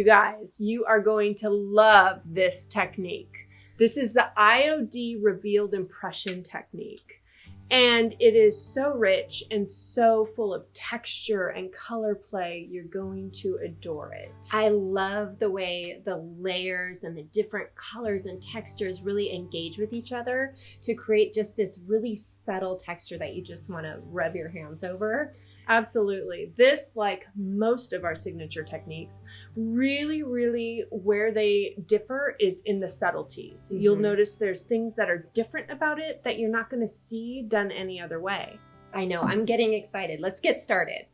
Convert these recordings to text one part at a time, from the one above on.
guys, you are going to love this technique. This is the IOD revealed impression technique. And it is so rich and so full of texture and color play. You're going to adore it. I love the way the layers and the different colors and textures really engage with each other to create just this really subtle texture that you just want to rub your hands over. Absolutely. This, like most of our signature techniques, really where they differ is in the subtleties. Mm-hmm. You'll notice there's things that are different about it that you're not going to see done any other way. I know. I'm getting excited. Let's get started.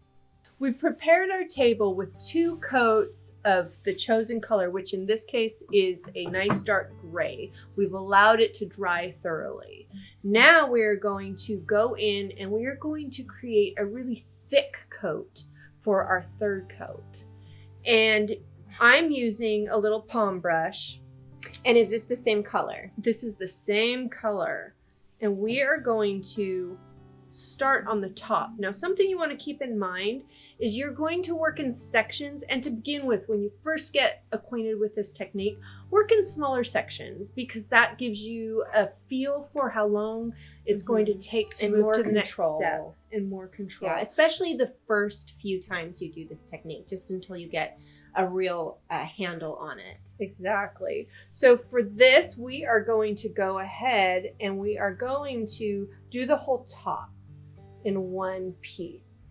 We've prepared our table with 2 coats of the chosen color, which in this case is a nice dark gray. We've allowed it to dry thoroughly. Now we're going to go in and we are going to create a really thick coat for our 3rd coat. And I'm using a little palm brush. And is this the same color? This is the same color. And we are going to start on the top. Now, something you want to keep in mind is you're going to work in sections, and to begin with, when you first get acquainted with this technique, work in smaller sections because that gives you a feel for how long it's going to take to move to the next step and more control. Yeah, especially the first few times you do this technique, just until you get a real handle on it. Exactly. So for this, we are going to go ahead and we are going to do the whole top in one piece.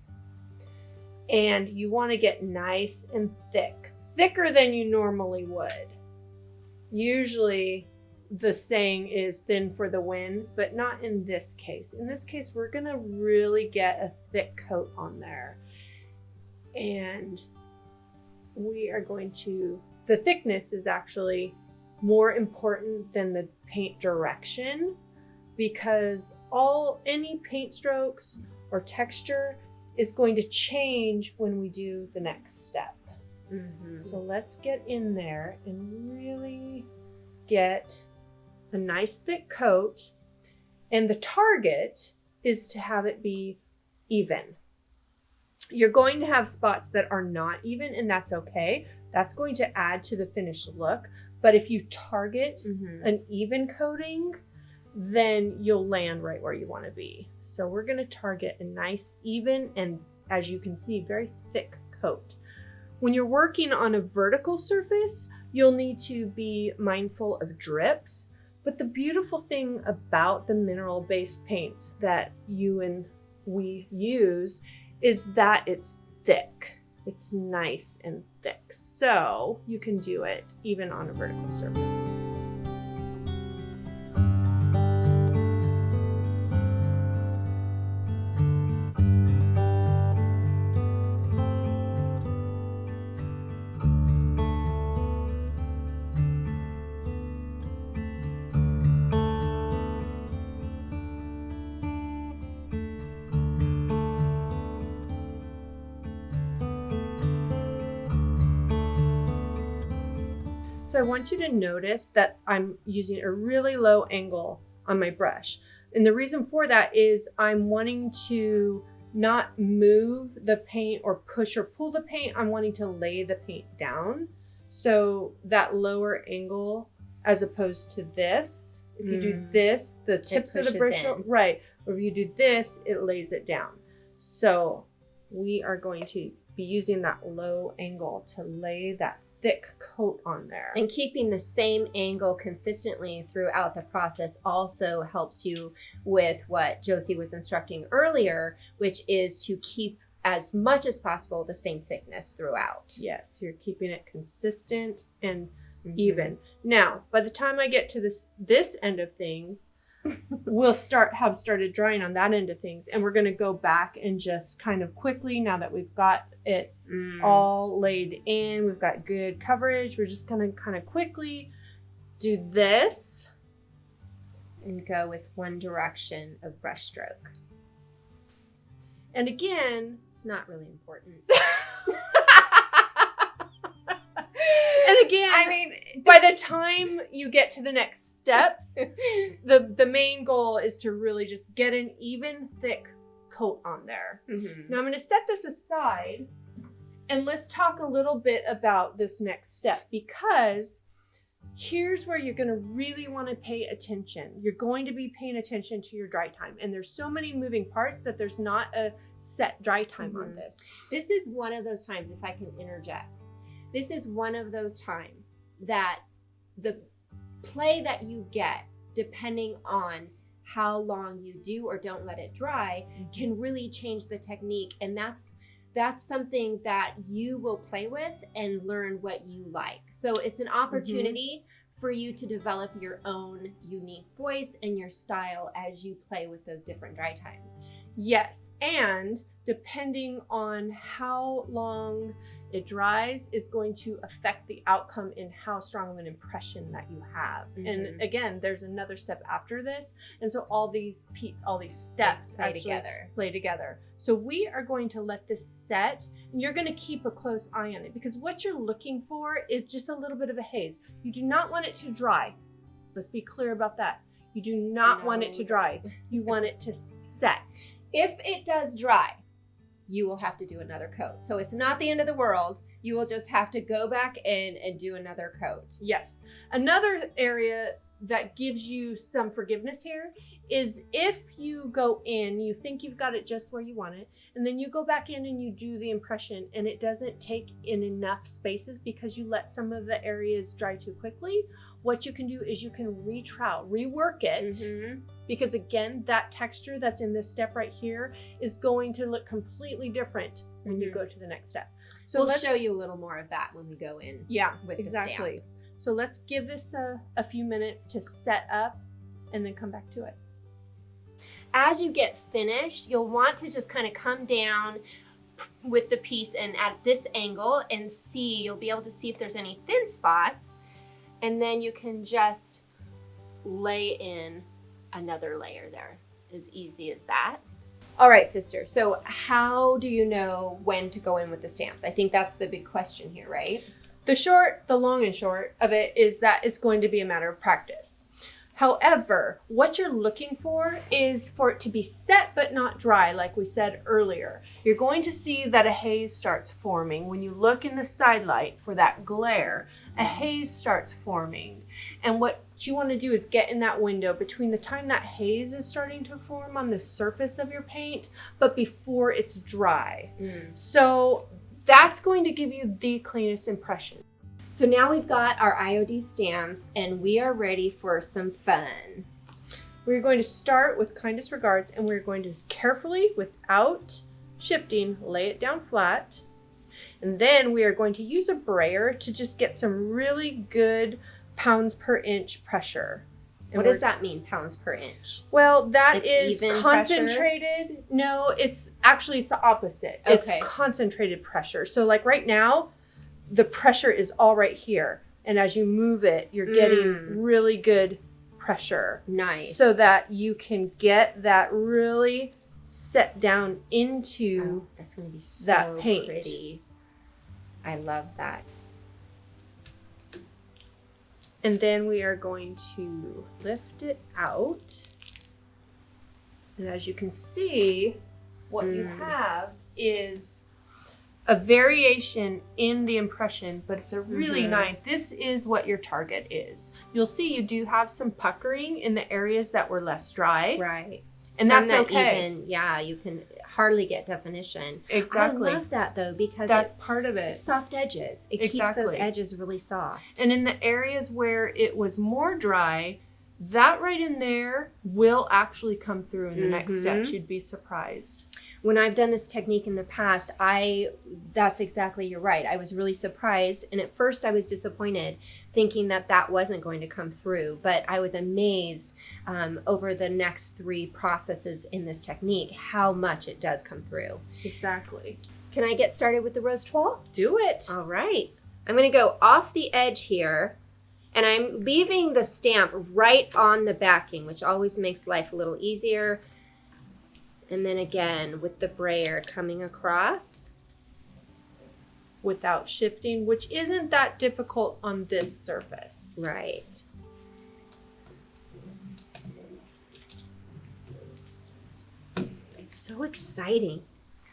And you want to get nice and thick, thicker than you normally would. Usually the saying is thin for the win, but not in this case. In this case, we're going to really get a thick coat on there. And we are going to, the thickness is actually more important than the paint direction, because any paint strokes or texture is going to change when we do the next step. Mm-hmm. So let's get in there and really get a nice thick coat. And the target is to have it be even. You're going to have spots that are not even, and that's okay. That's going to add to the finished look. But if you target an even coating, then you'll land right where you want to be. So we're going to target a nice, even, and as you can see, very thick coat. When you're working on a vertical surface, you'll need to be mindful of drips. But the beautiful thing about the mineral-based paints that you and we use is that it's thick. It's nice and thick. So you can do it even on a vertical surface. So I want you to notice that I'm using a really low angle on my brush. And the reason for that is I'm wanting to not move the paint or push or pull the paint. I'm wanting to lay the paint down. So that lower angle as opposed to this. If you do this, the tips of the brush, right. Or if you do this, it lays it down. So we are going to be using that low angle to lay that thick coat on there. And keeping the same angle consistently throughout the process also helps you with what Josie was instructing earlier, which is to keep as much as possible the same thickness throughout. Yes, you're keeping it consistent and even. Now, by the time I get to this end of things, we'll have started drying on that end of things, and we're going to go back and just kind of quickly, now that we've got it all laid in, we've got good coverage, we're just going to kind of quickly do this and go with one direction of brush stroke. And again, it's not really important. And again, I mean, by the time you get to the next steps, the main goal is to really just get an even thick coat on there. Now I'm going to set this aside, And let's talk a little bit about this next step, because here's where you're going to really want to pay attention. You're going to be paying attention to your dry time. And there's so many moving parts that there's not a set dry time on this. This is one of those times, if I can interject, this is one of those times that the play that you get, depending on how long you do or don't let it dry, can really change the technique. And that's something that you will play with and learn what you like. So it's an opportunity for you to develop your own unique voice and your style as you play with those different dry times. Yes, and depending on how long it dries is going to affect the outcome in how strong of an impression that you have. And again, there's another step after this, and so all these steps play together. So we are going to let this set, and you're going to keep a close eye on it, because what you're looking for is just a little bit of a haze. You do not want it to dry. Let's be clear about that. You do not want it to dry. You want it to set. If it does dry, you will have to do another coat. So it's not the end of the world. You will just have to go back in and do another coat. Yes. Another area that gives you some forgiveness here is if you go in, you think you've got it just where you want it, and then you go back in and you do the impression and it doesn't take in enough spaces because you let some of the areas dry too quickly, what you can do is you can rework it, because again, that texture that's in this step right here is going to look completely different when you go to the next step. So we'll show you a little more of that when we go in. Yeah, with exactly. The stamp. So let's give this a few minutes to set up and then come back to it. As you get finished, you'll want to just kind of come down with the piece and at this angle and see, you'll be able to see if there's any thin spots, and then you can just lay in another layer there. As easy as that. All right, sister, so how do you know when to go in with the stamps? I think that's the big question here, right? The long and short of it is that it's going to be a matter of practice. However, what you're looking for is for it to be set but not dry, like we said earlier. You're going to see that a haze starts forming. When you look in the side light for that glare, a haze starts forming. And what you want to do is get in that window between the time that haze is starting to form on the surface of your paint, but before it's dry. So that's going to give you the cleanest impression. So now we've got our IOD stamps and we are ready for some fun. We're going to start with kindest regards, and we're going to carefully, without shifting, lay it down flat. And then we are going to use a brayer to just get some really good pounds per inch pressure. And what does that mean, pounds per inch? Well, that like is concentrated. Pressure? No, it's the opposite. Okay. It's concentrated pressure. So like right now, the pressure is all right here. And as you move it, you're getting really good pressure. Nice. So that you can get that really set down into that's going to be so that paint. Pretty. I love that. And then we are going to lift it out. And as you can see, what you have is a variation in the impression, but it's a really nice, this is what your target is. You'll see you do have some puckering in the areas that were less dry. Right. And that's okay. You can hardly get definition. Exactly. I love that though, because that's part of it. Soft edges. It keeps those edges really soft. And in the areas where it was more dry, that right in there will actually come through in the next steps. You'd be surprised. When I've done this technique in the past, that's exactly, you're right. I was really surprised. And at first I was disappointed thinking that wasn't going to come through. But I was amazed over the next 3 processes in this technique, how much it does come through. Exactly. Can I get started with the rose toile? Do it. All right. I'm going to go off the edge here. And I'm leaving the stamp right on the backing, which always makes life a little easier. And then again, with the brayer coming across. Without shifting, which isn't that difficult on this surface. Right. It's so exciting.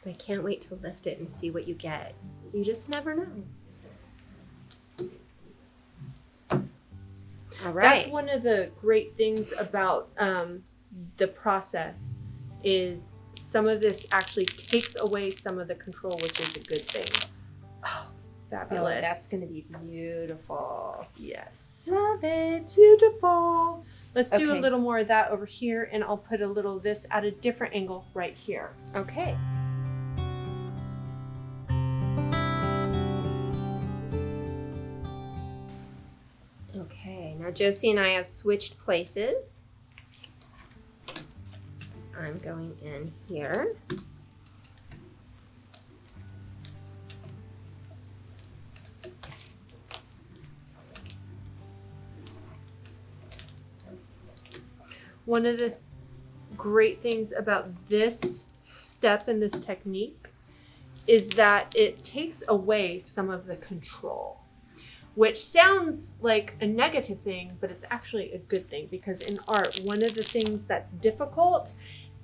because I can't wait to lift it and see what you get. You just never know. All right. That's one of the great things about the process is some of this actually takes away some of the control, which is a good thing. Oh, fabulous. Oh, that's going to be beautiful. Yes. Love it. Beautiful. Let's do a Okay. little more of that over here, and I'll put a little of this at a different angle right here. Okay. Okay, now Josie and I have switched places. I'm going in here. One of the great things about this step and this technique is that it takes away some of the control, which sounds like a negative thing, but it's actually a good thing, because in art, one of the things that's difficult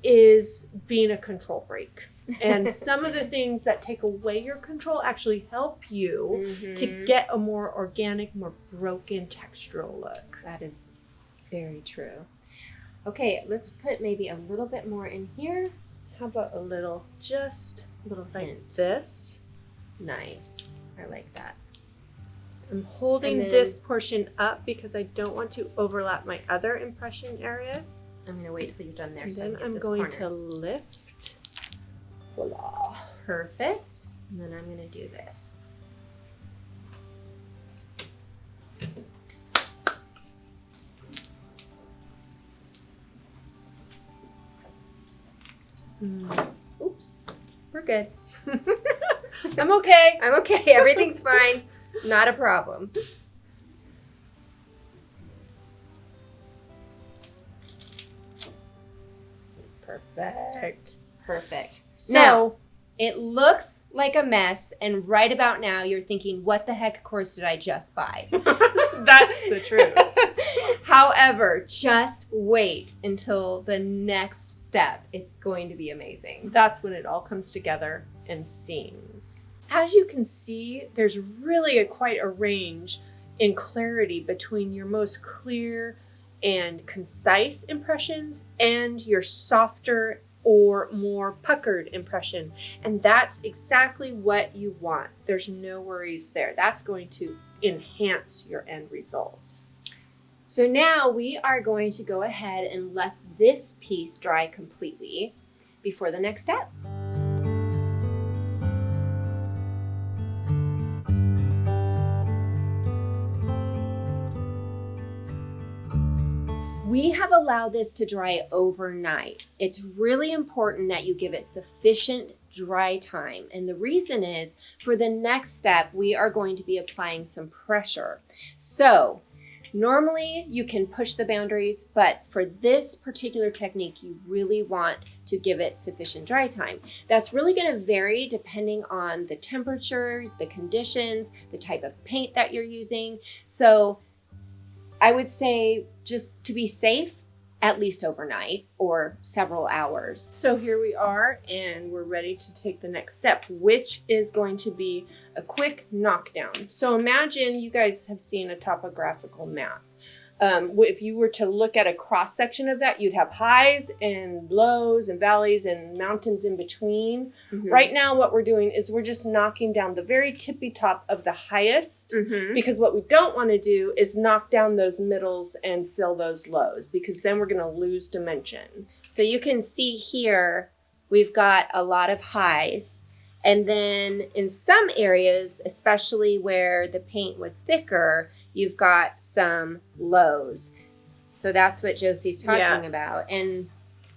is being a control freak. And some of the things that take away your control actually help you to get a more organic, more broken textural look. That is very true. Okay, let's put maybe a little bit more in here. How about a little, just a little like Hint. this? Nice. I like that. I'm holding And then- this portion up because I don't want to overlap my other impression area. I'm going to wait till you're done there. And so I then can get I'm this going corner. to lift. Voila. Perfect. And then I'm going to do this. Oops. We're good. I'm okay. I'm okay. Everything's fine. Not a problem. Perfect. Perfect. So, Now, it looks like a mess, and right about now you're thinking, what the heck course did I just buy? that's the truth. However, just wait until the next step. It's going to be amazing. That's when it all comes together and seams. As you can see, there's really quite a range in clarity between your most clear and concise impressions and your softer or more puckered impression. And that's exactly what you want. There's no worries there. That's going to enhance your end results. So now we are going to go ahead and let this piece dry completely before the next step. We have allowed this to dry overnight. It's really important that you give it sufficient dry time. And the reason is, for the next step, we are going to be applying some pressure. So normally you can push the boundaries, but for this particular technique, you really want to give it sufficient dry time. That's really going to vary depending on the temperature, the conditions, the type of paint that you're using. So I would say, just to be safe, at least overnight or several hours. So here we are, and we're ready to take the next step, which is going to be a quick knockdown. So imagine you guys have seen a topographical map. If you were to look at a cross section of that, you'd have highs and lows and valleys and mountains in between. Mm-hmm. Right now, what we're doing is we're just knocking down the very tippy top of the highest, Mm-hmm. because what we don't want to do is knock down those middles and fill those lows, because then we're going to lose dimension. So you can see here, we've got a lot of highs. And then in some areas, especially where the paint was thicker, you've got some lows. So that's what Josie's talking Yes. about. And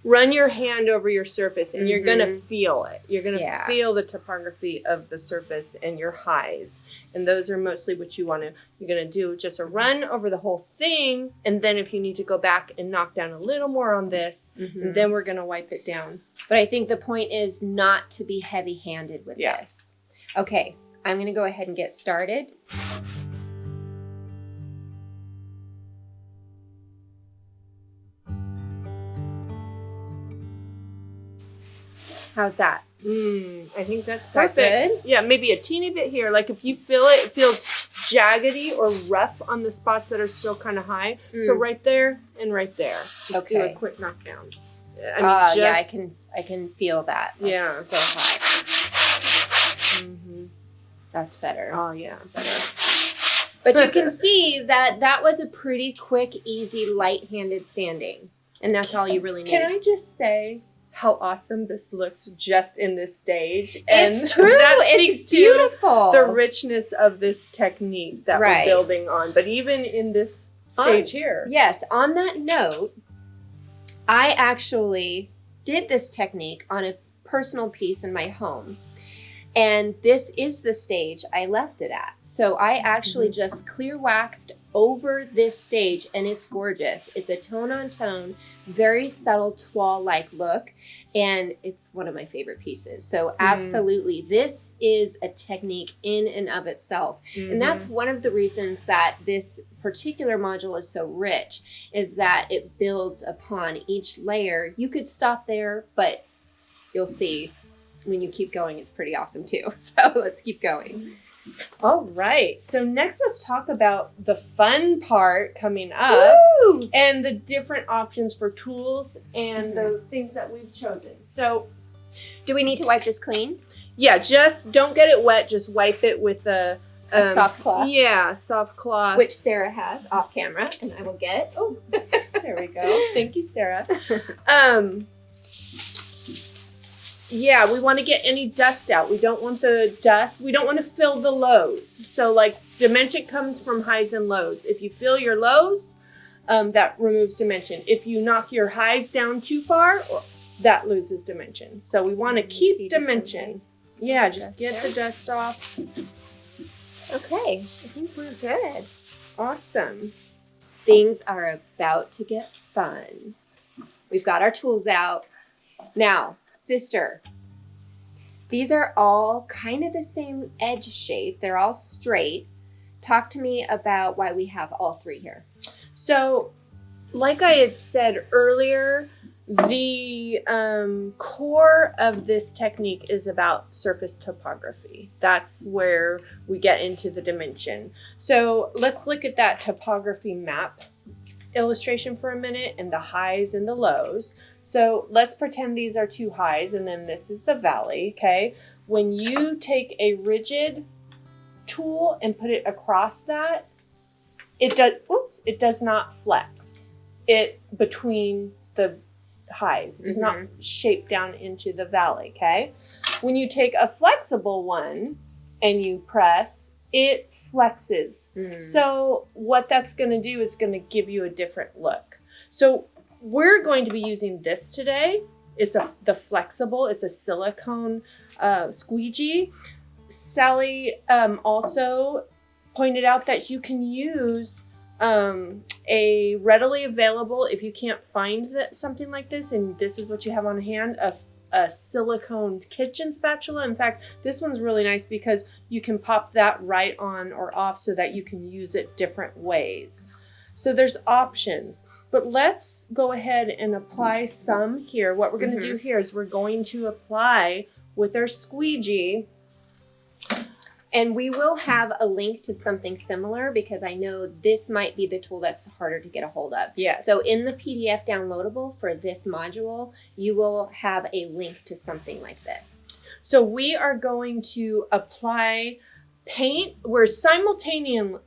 Run your hand over your surface, and you're going to feel it. You're going to Yeah. feel the topography of the surface and your highs. And those are mostly what you're going to do, just a run over the whole thing. And then if you need to go back and knock down a little more on this, and then we're going to wipe it down. But I think the point is not to be heavy-handed with Yeah. this. Okay, I'm going to go ahead and get started. How's that? I think that's Is that perfect. good? Yeah, maybe a teeny bit here. Like if you feel it, it feels jaggedy or rough on the spots that are still kind of high. So right there and right there. Just do a quick knockdown. I mean, yeah, I can feel that. That's still high. That's better. Oh yeah, better. But you can see that was a pretty quick, easy, light-handed sanding. And that's all you really need. Can I just say how awesome this looks just in this stage? It's and true. That speaks It's beautiful. to the richness of this technique that we're building on. But even in this stage here. Yes. On that note, I actually did this technique on a personal piece in my home. And this is the stage I left it at. So I actually just clear waxed over this stage, and it's gorgeous. It's a tone-on-tone, very subtle toile-like look, and it's one of my favorite pieces. So absolutely, this is a technique in and of itself. And that's one of the reasons that this particular module is so rich, is that it builds upon each layer. You could stop there, but you'll see when you keep going, it's pretty awesome too. So let's keep going. All right. So next, let's talk about the fun part coming up. Woo! And the different options for tools and the things that we've chosen. So do we need to wipe this clean? Yeah, just don't get it wet. Just wipe it with a soft cloth. Yeah, soft cloth. Which Sarah has off camera, and I will get. Oh, there we go. Thank you, Sarah. Yeah, we want to get any dust out. We don't want the dust. We don't want to fill the lows. So like dimension comes from highs and lows. If you fill your lows, that removes dimension. If you knock your highs down too far, that loses dimension. So we want to keep dimension. Yeah, just get the dust off. Okay, I think we're good. Awesome. Things are about to get fun. We've got our tools out. Now, sister, these are all kind of the same edge shape. They're all straight. Talk to me about why we have all three here. So, like I had said earlier, the core of this technique is about surface topography. That's where we get into the dimension. So let's look at that topography map illustration for a minute and the highs and the lows. So let's pretend these are two highs and then this is the valley, okay? When you take a rigid tool and put it across that, it does not flex it between the highs. It does not shape down into the valley, okay? When you take a flexible one and you press, it flexes. So what that's going to do is going to give you a different look. So we're going to be using this today. It's the flexible. It's a silicone squeegee. Sally also pointed out that you can use a readily available, if you can't find something like this and this is what you have on hand, a silicone kitchen spatula. In fact, this one's really nice because you can pop that right on or off so that you can use it different ways. So there's options, but let's go ahead and apply some here. What we're going to do here is we're going to apply with our squeegee. And we will have a link to something similar because I know this might be the tool that's harder to get a hold of. Yes. So in the PDF downloadable for this module, you will have a link to something like this. So we are going to apply paint. We're simultaneously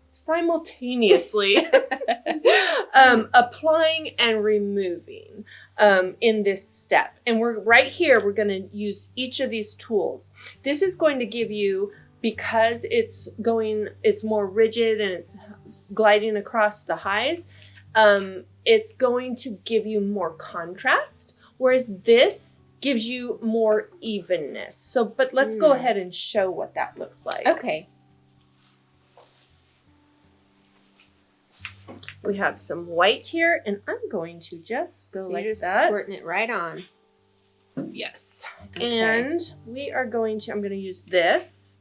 applying and removing in this step. And we're right here, we're going to use each of these tools. This is going to give you, because it's more rigid and it's gliding across the highs, it's going to give you more contrast, whereas this gives you more evenness. So, but let's go ahead and show what that looks like. Okay. We have some white here, and I'm going to just go like just that. Squirting it right on. Yes. Okay. And we are going to, I'm going to use this.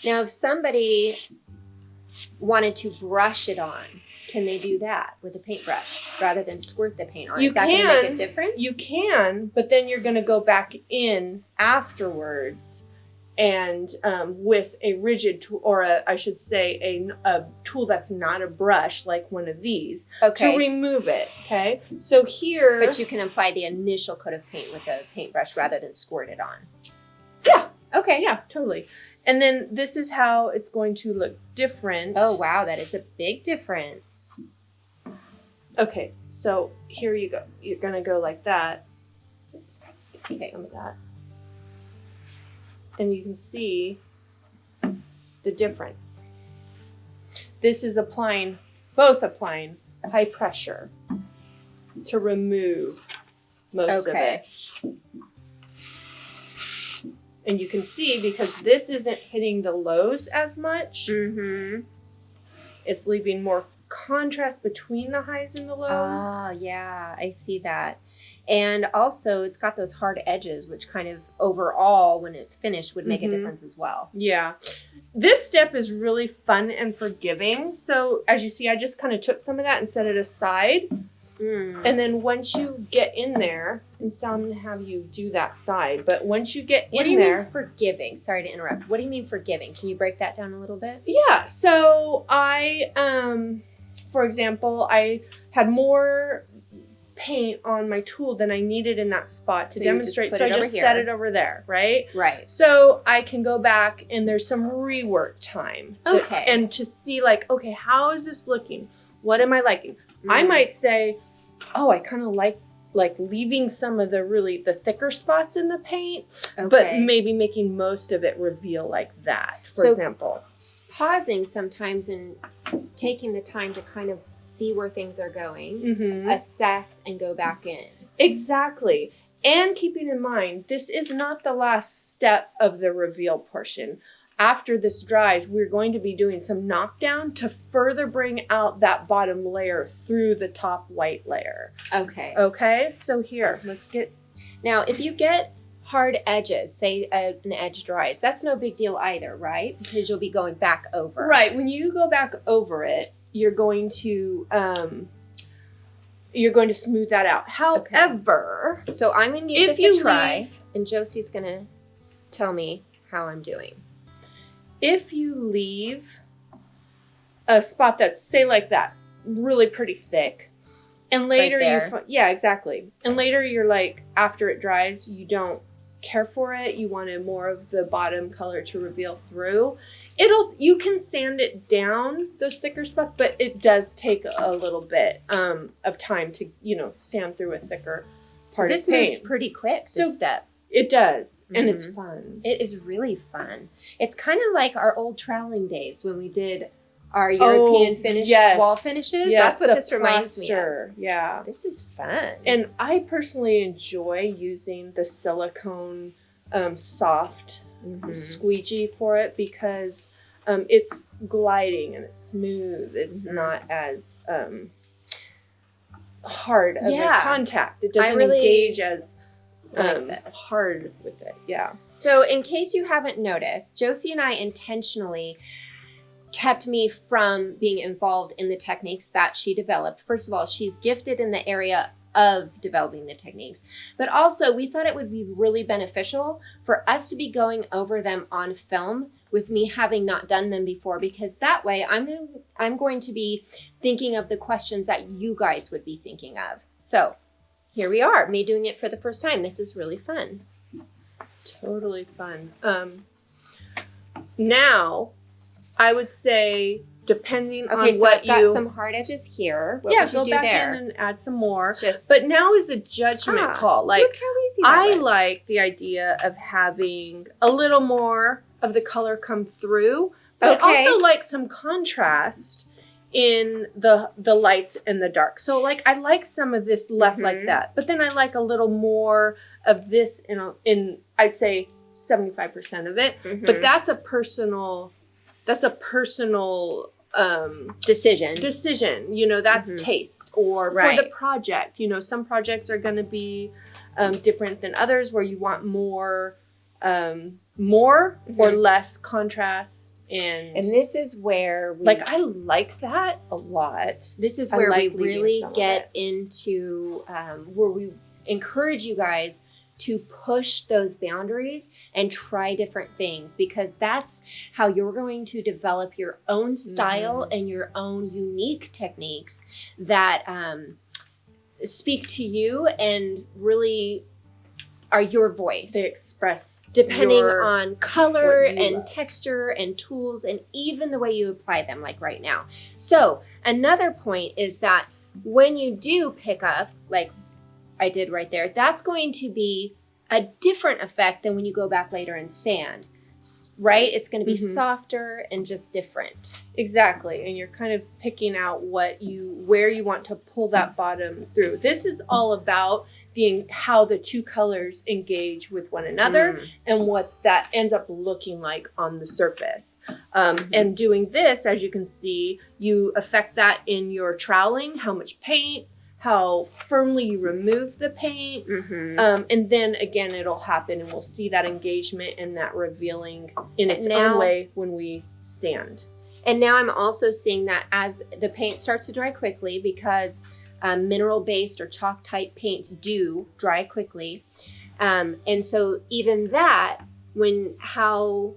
Now, if somebody wanted to brush it on, can they do that with a paintbrush rather than squirt the paint on? You Is that going to make a difference? You can, but then you're going to go back in afterwards and with a rigid tool, or I should say a tool that's not a brush, like one of these, to remove it. Okay, so here. But you can apply the initial coat of paint with a paintbrush rather than squirt it on. Yeah. Okay. Yeah, totally. And then this is how it's going to look different. Oh, wow. That is a big difference. Okay, so here you go. You're going to go like that. Okay. Some of that. And you can see the difference. This is both applying high pressure to remove most of it. And you can see, because this isn't hitting the lows as much, it's leaving more contrast between the highs and the lows. Ah, yeah, I see that. And also, it's got those hard edges, which kind of overall, when it's finished, would make a difference as well. Yeah. This step is really fun and forgiving. So as you see, I just kind of took some of that and set it aside. And then once you get in there, and so I'm going to have you do that side, but once you get in there. What do you mean forgiving? Sorry to interrupt. What do you mean forgiving? Can you break that down a little bit? Yeah. So for example, I had more paint on my tool than I needed in that spot to demonstrate. So I just set it over there, right? Right. So I can go back and there's some rework time. Okay. And to see like, okay, how is this looking? What am I liking? I might say, oh, I kind of like leaving some of the thicker spots in the paint, but maybe making most of it reveal like that, for example. Pausing sometimes and taking the time to kind of see where things are going, assess, and go back in. Exactly. And keeping in mind, this is not the last step of the reveal portion. After this dries, we're going to be doing some knockdown to further bring out that bottom layer through the top white layer. Okay. Okay, so here, let's get... Now, if you get hard edges, say an edge dries, that's no big deal either, right? Because you'll be going back over. Right, when you go back over it, you're going to smooth that out. However... So I'm going to give this a try, and Josie's going to tell me how I'm doing. If you leave a spot that's, say like that, really pretty thick, and later yeah, exactly. And later you're like, after it dries, you don't care for it. You wanted more of the bottom color to reveal through. You can sand it down, those thicker spots, but it does take a little bit of time to, sand through a thicker part of paint. So this moves pretty quick, this step. It does, and it's fun. It is really fun. It's kind of like our old troweling days when we did our European wall finishes. Yes, that's what this reminds me of. Yeah. This is fun. And I personally enjoy using the silicone soft squeegee for it because it's gliding and it's smooth. It's not as hard of a contact. It doesn't engage as... hard with it. Yeah. So in case you haven't noticed, Josie and I intentionally kept me from being involved in the techniques that she developed. First of all, she's gifted in the area of developing the techniques, but also we thought it would be really beneficial for us to be going over them on film with me having not done them before, because that way I'm going to be thinking of the questions that you guys would be thinking of. So here we are, me doing it for the first time. This is really fun. Totally fun. Now, I would say, depending on so what I've got some hard edges here. What would you do go back there? in and add some more. Just, but now is a judgment call. Like, look how easy that was. like the idea of having a little more of the color come through, but I also like some contrast in the lights and the dark. So like I like some of this left like that, but then I like a little more of this in I'd say 75% of it. But that's a personal decision. That's taste or for the project. Some projects are going to be different than others where you want more or less contrast And this is where we like, I like that a lot. This is I where like we leaving really some of get it. into where we encourage you guys to push those boundaries and try different things, because that's how you're going to develop your own style and your own unique techniques that speak to you and really are your voice. They express depending on color and love. texture and tools and even the way you apply them, like right now. So another point is that when you do pick up, like I did right there, that's going to be a different effect than when you go back later and sand, right? It's going to be softer and just different. Exactly. And you're kind of picking out where you want to pull that bottom through. This is all about how the two colors engage with one another and what that ends up looking like on the surface. And doing this, as you can see, you affect that in your troweling, how much paint, how firmly you remove the paint. And then again, it'll happen and we'll see that engagement and that revealing in its own way when we sand. And now I'm also seeing that as the paint starts to dry quickly, because mineral-based or chalk-type paints do dry quickly. And so even that, how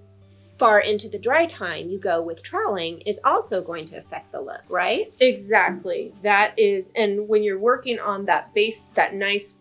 far into the dry time you go with troweling is also going to affect the look, right? Exactly. That is, and when you're working on that base, that nice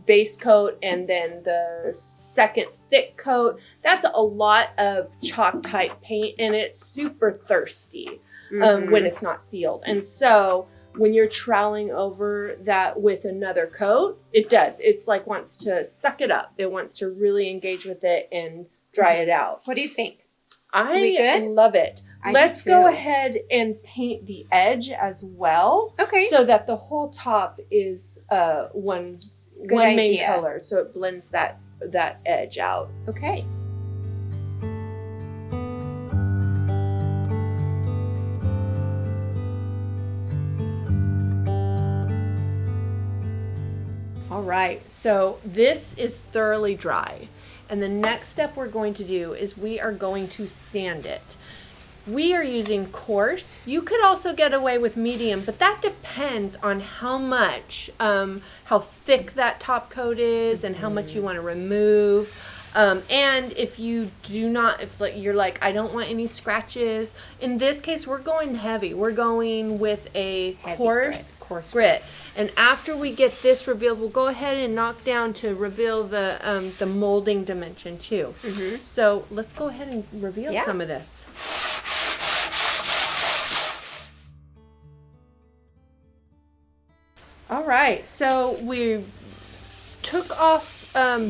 base coat and then the second thick coat, that's a lot of chalk-type paint and it's super thirsty when it's not sealed. And so when you're troweling over that with another coat, it's like wants to suck it up. It wants to really engage with it and dry it out. What do you think? I love it. Let's go ahead and paint the edge as well. Okay. So that the whole top is one main color. So it blends that edge out. Okay. All right, so this is thoroughly dry. And the next step we're going to do is we are going to sand it. We are using coarse. You could also get away with medium, but that depends on how much, how thick that top coat is and how much you want to remove. And if you do not, if you're like, I don't want any scratches, in this case, we're going heavy. We're going with a coarse grit. And after we get this revealed, we'll go ahead and knock down to reveal the molding dimension too. So let's go ahead and reveal some of this. All right, so we took off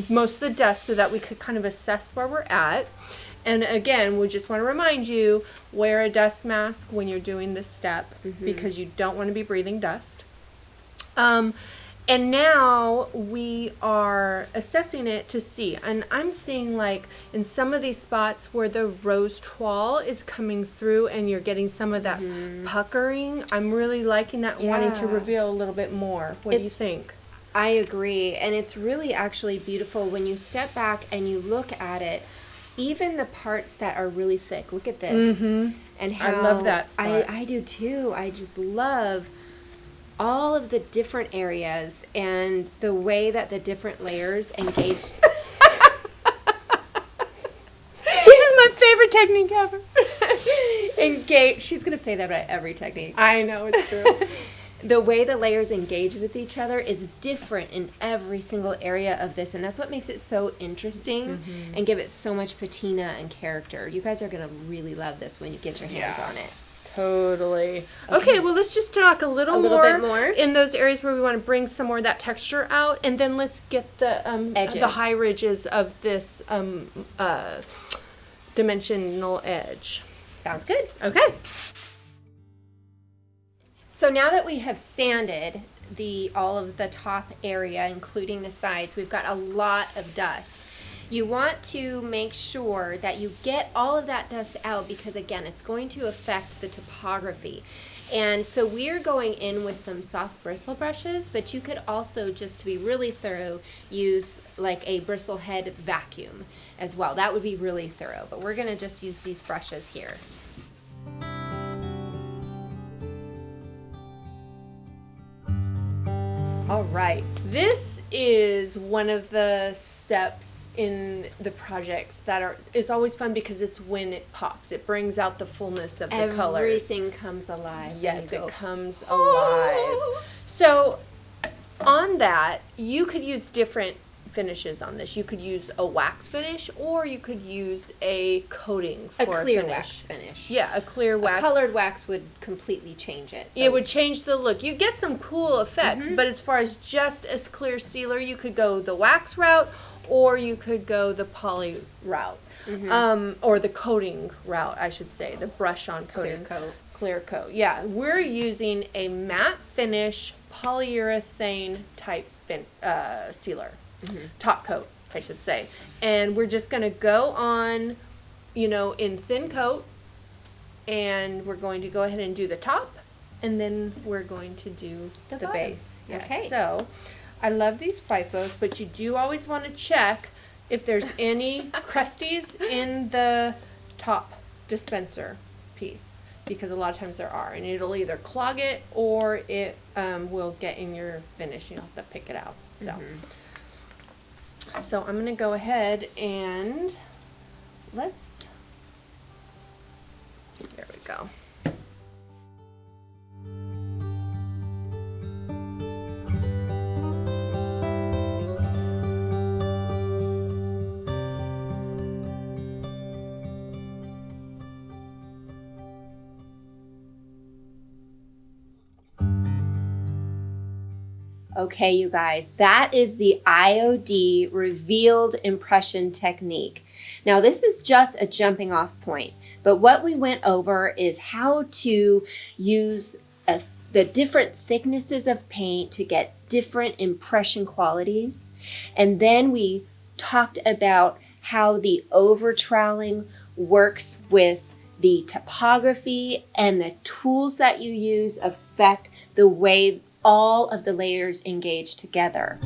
most of the dust so that we could kind of assess where we're at. And again, we just want to remind you, wear a dust mask when you're doing this step because you don't want to be breathing dust. And now we are assessing it to see. And I'm seeing like in some of these spots where the rose toile is coming through and you're getting some of that puckering. I'm really liking that, wanting to reveal a little bit more. What do you think? I agree. And it's really actually beautiful when you step back and you look at it. Even the parts that are really thick. Look at this. And how I love that spot. I do too. I just love all of the different areas and the way that the different layers engage. This is my favorite technique ever. Engage. She's going to say that about every technique. I know, it's true. The way the layers engage with each other is different in every single area of this, and that's what makes it so interesting and give it so much patina and character. You guys are going to really love this when you get your hands on it. Totally. Okay, well, let's just talk a little bit more in those areas where we want to bring some more of that texture out, and then let's get the high ridges of this dimensional edge. Sounds good. Okay. So now that we have sanded all of the top area, including the sides, we've got a lot of dust. You want to make sure that you get all of that dust out because, again, it's going to affect the topography. And so we're going in with some soft bristle brushes, but you could also, just to be really thorough, use like a bristle head vacuum as well. That would be really thorough, but we're going to just use these brushes here. All right, this is one of the steps in the projects that is always fun because it's when it pops. It brings out the fullness of the colors. Everything comes alive. Yes, it comes alive. So on that, you could use different finishes on this. You could use a wax finish, or you could use a coating for a clear finish. wax finish. Yeah, a clear wax. A colored wax would completely change it. So. It would change the look. You get some cool effects, but as far as just a clear sealer, you could go the wax route, or you could go the poly route, or the coating route, I should say, the brush-on coating. Clear coat. Yeah, we're using a matte finish polyurethane type sealer, top coat, I should say. And we're just going to go on, in thin coat, and we're going to go ahead and do the top, and then we're going to do the base. Yes. Okay. So I love these FIFOs, but you do always want to check if there's any crusties in the top dispenser piece, because a lot of times there are, and it'll either clog it or it will get in your finish. You'll have to pick it out. So I'm going to go ahead and there we go. Okay, you guys, that is the IOD revealed impression technique. Now, this is just a jumping off point, but what we went over is how to use the different thicknesses of paint to get different impression qualities. And then we talked about how the over troweling works with the topography, and the tools that you use affect the way all of the layers engage together.